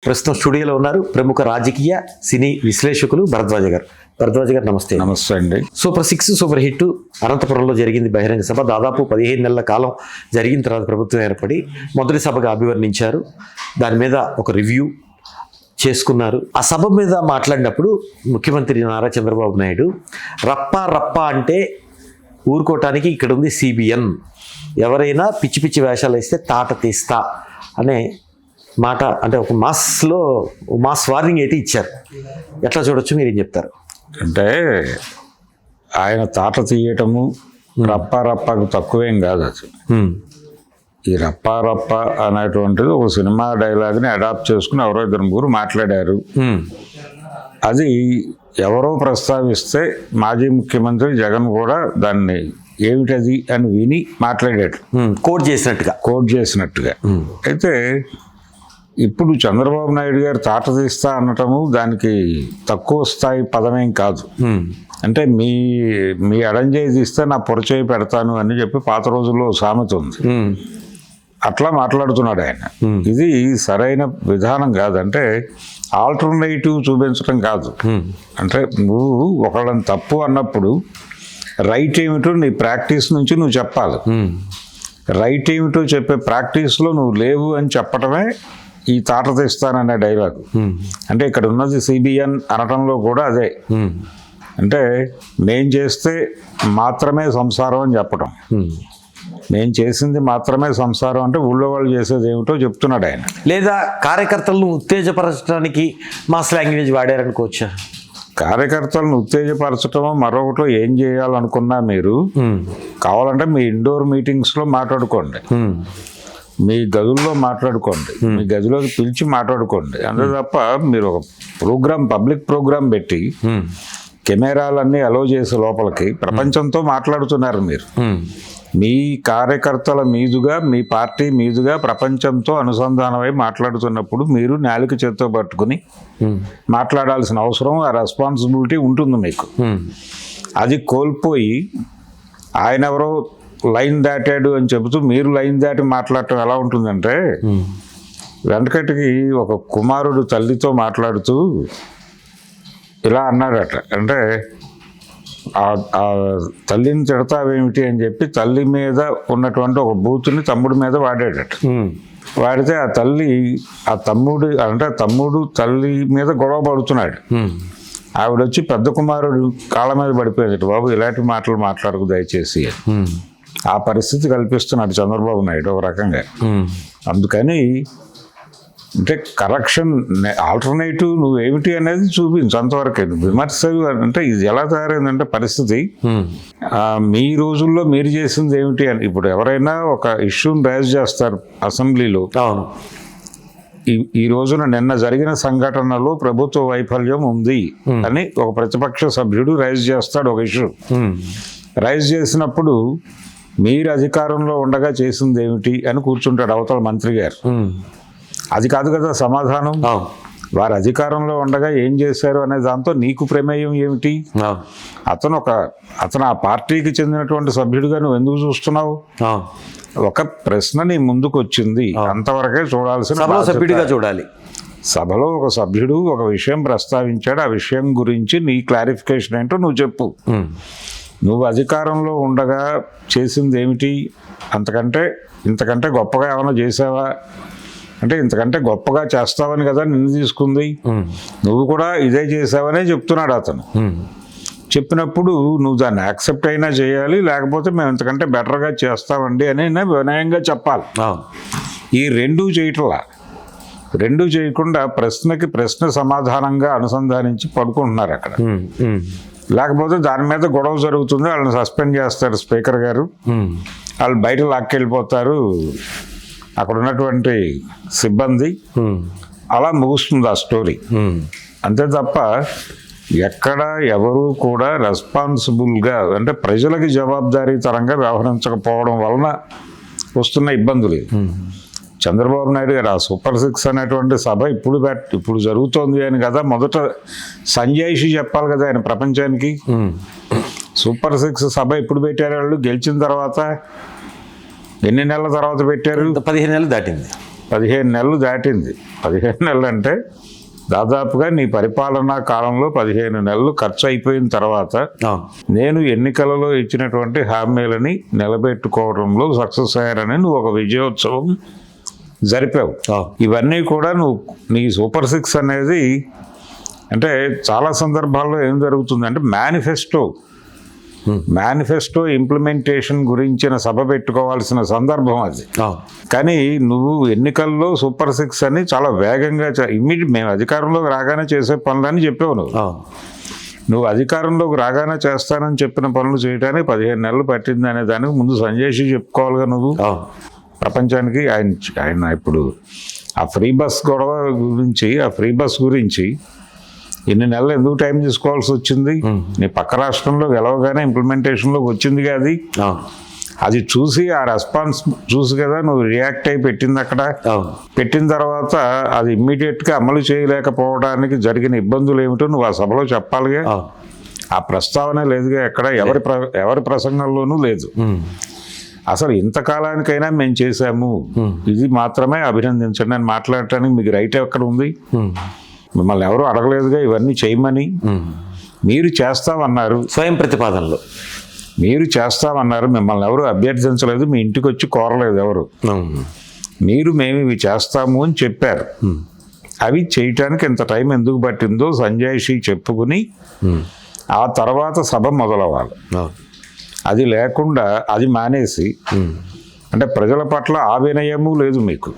ప్రస్తుతం స్టూడియోలో ఉన్నారు ప్రముఖ రాజకీయ సినీ విశ్లేషకులు భరద్వాజ గారు. భరద్వాజ గారు నమస్తే. నమస్తే అండి. సూపర్ 6 సూపర్ హిట్ అనంతపురంలో జరిగింది బహిరంగ సభ. దాదాపు 15 నెలల కాలం జరిగిన తర్వాత ప్రభుత్వం ఏర్పడి మొదటి సభగా అభివర్ణించారు. దాని మీద ఒక రివ్యూ చేసుకున్నారు. ఆ సభ మీద మాట్లాడినప్పుడు ముఖ్యమంత్రి నారా చంద్రబాబు నాయుడు రప్ప అంటే ఊరుకోవటానికి ఇక్కడ ఉంది CBN, ఎవరైనా పిచ్చి పిచ్చి వేషాలు వేస్తే తాట తీస్తా అనే మాట, అంటే ఒక మాస్ వార్నింగ్ అయితే ఇచ్చారు. ఎట్లా చూడొచ్చు, మీరేం చెప్తారు? అంటే ఆయన తాట తీయటము రప్పకు తక్కువేం కాదు. అది ఈ రప్ప అనేటువంటిది ఒక సినిమా డైలాగ్ని అడాప్ట్ చేసుకుని ఎవరో ఇద్దరు ముగ్గురు మాట్లాడారు. అది ఎవరో ప్రస్తావిస్తే మాజీ ముఖ్యమంత్రి జగన్ కూడా దాన్ని ఏమిటది అని విని మాట్లాడాడు, కోట్ చేసినట్టుగా. అయితే ఇప్పుడు చంద్రబాబు నాయుడు గారు తాట తీస్తా అనటము దానికి తక్కువ స్థాయి పదమేం కాదు. అంటే మీ అడంజేయి తీస్తే నా పొరచేయి పెడతాను అని చెప్పి పాత రోజుల్లో సామెత ఉంది. అట్లా మాట్లాడుతున్నాడు ఆయన. ఇది సరైన విధానం కాదు. అంటే ఆల్టర్నేటివ్ చూపించడం కాదు. అంటే నువ్వు ఒకళ్ళని తప్పు అన్నప్పుడు రైట్ ఏమిటో నీ ప్రాక్టీస్ నుంచి నువ్వు చెప్పాలి. రైట్ ఏమిటో చెప్పే ప్రాక్టీస్లో నువ్వు లేవు అని చెప్పటమే ఈ తాట తీస్తాననే డైలాగు. అంటే ఇక్కడ ఉన్నది CBN అనటంలో కూడా అదే. అంటే మేం చేస్తే మాత్రమే సంసారం అని చెప్పటం. నేను చేసింది మాత్రమే సంసారం అంటే ఊళ్ళో వాళ్ళు చేసేది ఏమిటో చెప్తున్నాడు ఆయన. లేదా కార్యకర్తలను ఉత్తేజపరచడానికి మాస్ లాంగ్వేజ్ వాడారనుకోవచ్చా? కార్యకర్తలను ఉత్తేజపరచటమో మరొకటో ఏం చేయాలనుకున్నా మీరు కావాలంటే మీ ఇండోర్ మీటింగ్స్లో మాట్లాడుకోండి, మీ గదుల్లో మాట్లాడుకోండి, మీ గదిలోకి పిలిచి మాట్లాడుకోండి. అంతే తప్ప మీరు ఒక పబ్లిక్ ప్రోగ్రామ్ పెట్టి కెమెరాలన్నీ అలో చేసే లోపలికి ప్రపంచంతో మాట్లాడుతున్నారు మీరు. మీ కార్యకర్తల మీదుగా, మీ పార్టీ మీదుగా ప్రపంచంతో అనుసంధానమై మాట్లాడుతున్నప్పుడు మీరు నాలుక చేత్తో పట్టుకుని మాట్లాడాల్సిన అవసరం, ఆ రెస్పాన్సిబిలిటీ ఉంటుంది మీకు. అది కోల్పోయి ఆయన ఎవరో లైన్ దాటాడు అని చెబుతూ మీరు లైన్ దాటి మాట్లాడటం ఎలా ఉంటుందంటే, వెనకటికి ఒక కుమారుడు తల్లితో మాట్లాడుతూ ఇలా అన్నాడట. అంటే ఆ తల్లిని తిడతావేమిటి అని చెప్పి తల్లి మీద ఉన్నటువంటి ఒక బూతుని తమ్ముడి మీద వాడాడట. వాడితే ఆ తమ్ముడు తల్లి మీద గొడవ పడుతున్నాడు. ఆవిడొచ్చి పెద్ద కుమారుడు కాళ్ళ మీద పడిపోయేదట, బాబు ఇలాంటి మాటలు మాట్లాడకు దయచేసి. ఆ పరిస్థితి కల్పిస్తున్నాడు చంద్రబాబు నాయుడు ఒక రకంగా. అందుకని అంటే కరెక్షన్, ఆల్టర్నేటివ్ నువ్వు ఏమిటి అనేది చూపించు అంతవరకే. విమర్శ అంటే ఇది ఎలా తయారైందంటే పరిస్థితి, మీ రోజుల్లో మీరు చేసింది ఏమిటి అని. ఇప్పుడు ఎవరైనా ఒక ఇష్యూని రైజ్ చేస్తారు అసెంబ్లీలో, ఈ రోజున నిన్న జరిగిన సంఘటనలో ప్రభుత్వ వైఫల్యం ఉంది అని ఒక ప్రతిపక్ష సభ్యుడు రైజ్ చేస్తాడు ఒక ఇష్యూ. రైజ్ చేసినప్పుడు మీరు అధికారంలో ఉండగా చేసింది ఏమిటి అని కూర్చుంటాడు అవతల మంత్రి గారు. అది కాదు కదా సమాధానం. వారు అధికారంలో ఉండగా ఏం చేశారు అనే దాంతో నీకు ప్రమేయం ఏమిటి? అతను ఆ పార్టీకి చెందినటువంటి సభ్యుడిగా నువ్వు ఎందుకు చూస్తున్నావు? ఒక ప్రశ్న నీ ముందుకు వచ్చింది, అంతవరకే చూడాల్సిన సభ్యుడిగా చూడాలి. సభలో ఒక సభ్యుడు ఒక విషయం ప్రస్తావించాడు, ఆ విషయం గురించి నీ క్లారిఫికేషన్ ఏంటో నువ్వు చెప్పు. నువ్వు అధికారంలో ఉండగా చేసింది ఏమిటి? ఇంతకంటే గొప్పగా ఏమైనా చేసావా అంటే ఇంతకంటే గొప్పగా చేస్తావని కదా నిన్ను తీసుకుంది. నువ్వు కూడా ఇదే చేసావనే చెప్తున్నాడు అతను. చెప్పినప్పుడు నువ్వు దాన్ని యాక్సెప్ట్ అయినా చేయాలి, లేకపోతే మేము ఇంతకంటే బెటర్గా చేస్తామండి అని వినయంగా చెప్పాలి. ఈ రెండూ చేయకుండా ప్రశ్నకి ప్రశ్న సమాధానంగా అనుసంధానించి పడుకుంటున్నారు అక్కడ. లేకపోతే దాని మీద గొడవ జరుగుతుంది, వాళ్ళని సస్పెండ్ చేస్తారు స్పీకర్ గారు, వాళ్ళు బయట లాక్కెళ్ళిపోతారు అక్కడ ఉన్నటువంటి సిబ్బంది. అలా ముగుస్తుంది ఆ స్టోరీ. అంతే తప్ప ఎక్కడ ఎవరు కూడా రెస్పాన్సిబుల్గా, అంటే ప్రజలకి జవాబుదారీతరంగా వ్యవహరించకపోవడం వలన వస్తున్న ఇబ్బందులు. చంద్రబాబు నాయుడు గారు ఆ సూపర్ 6 అనేటువంటి సభ ఇప్పుడు జరుగుతోంది అని కదా మొదట సంజాయిషి చెప్పాలి కదా ఆయన ప్రపంచానికి. సూపర్ 6 సభ ఎప్పుడు పెట్టారు వాళ్ళు? గెలిచిన తర్వాత ఎన్ని నెలల తర్వాత పెట్టారు? 15 నెలలు దాటింది. 15 నెలలు దాటింది. 15 నెలలు అంటే దాదాపుగా నీ పరిపాలనా కాలంలో 15 నెలలు ఖర్చు అయిపోయిన తర్వాత అవును. నేను ఎన్నికలలో ఇచ్చినటువంటి హామీలని నిలబెట్టుకోవడంలో సక్సెస్ అయ్యారని నువ్వు ఒక విజయోత్సవం జరిపావు. అవును. ఇవన్నీ కూడా నువ్వు నీ సూపర్ 6 అనేది అంటే చాలా సందర్భాల్లో ఏం జరుగుతుందంటే మేనిఫెస్టో ఇంప్లిమెంటేషన్ గురించిన సభ పెట్టుకోవాల్సిన సందర్భం అది. అవును. కానీ నువ్వు ఎన్నికల్లో సూపర్ 6 అని చాలా వేగంగా మేము అధికారంలోకి రాగానే చేసే పనులని చెప్పావు నువ్వు. అవును. నువ్వు అధికారంలోకి రాగానే చేస్తానని చెప్పిన పనులు చేయడానికి 15 నెలలు పట్టింది అనే దానికి ముందు సంజయ్షి చెప్పుకోవాలిగా నువ్వు అవును. ప్రపంచానికి. ఆయన ఇప్పుడు ఆ ఫ్రీ బస్ గొడవ గురించి, ఆ ఫ్రీ బస్ గురించి ఇన్ని నెలలు ఎందుకు టైం తీసుకోవాల్సి వచ్చింది? నీ పక్క రాష్ట్రంలో గెలవగానే ఇంప్లిమెంటేషన్లోకి వచ్చింది అది. అవును. అది చూసి ఆ రెస్పాన్స్ చూసి కదా నువ్వు రియాక్ట్ అయి పెట్టింది అక్కడ. అవును. పెట్టిన తర్వాత అది ఇమ్మీడియట్గా అమలు చేయలేకపోవడానికి జరిగిన ఇబ్బందులు ఏమిటో నువ్వు ఆ సభలో చెప్పాలిగా. అవును. ఆ ప్రస్తావన లేదుగా ఎక్కడ, ఎవరి ప్రసంగంలోనూ లేదు. అసలు ఇంతకాలానికైనా మేము చేశాము, ఇది మాత్రమే అభినందించండి అని మాట్లాడటానికి మీకు రైట్ ఎక్కడ ఉంది? మిమ్మల్ని ఎవరు అడగలేదుగా ఇవన్నీ చేయమని. మీరు చేస్తామన్నారు, స్వయం ప్రతిపాదనలు మీరు చేస్తామన్నారు, మిమ్మల్ని ఎవరు అభ్యర్థించలేదు, మీ ఇంటికి వచ్చి కోరలేదు ఎవరు. మేము ఇవి చేస్తాము అని చెప్పారు. అవి చేయటానికి ఇంత టైం ఎందుకు పట్టిందో సంజయ్షి చెప్పుకుని ఆ తర్వాత సభ మొదలవ్వాలి. అది లేకుండా అది మానేసి అంటే ప్రజల పట్ల ఆ వినయము లేదు మీకు.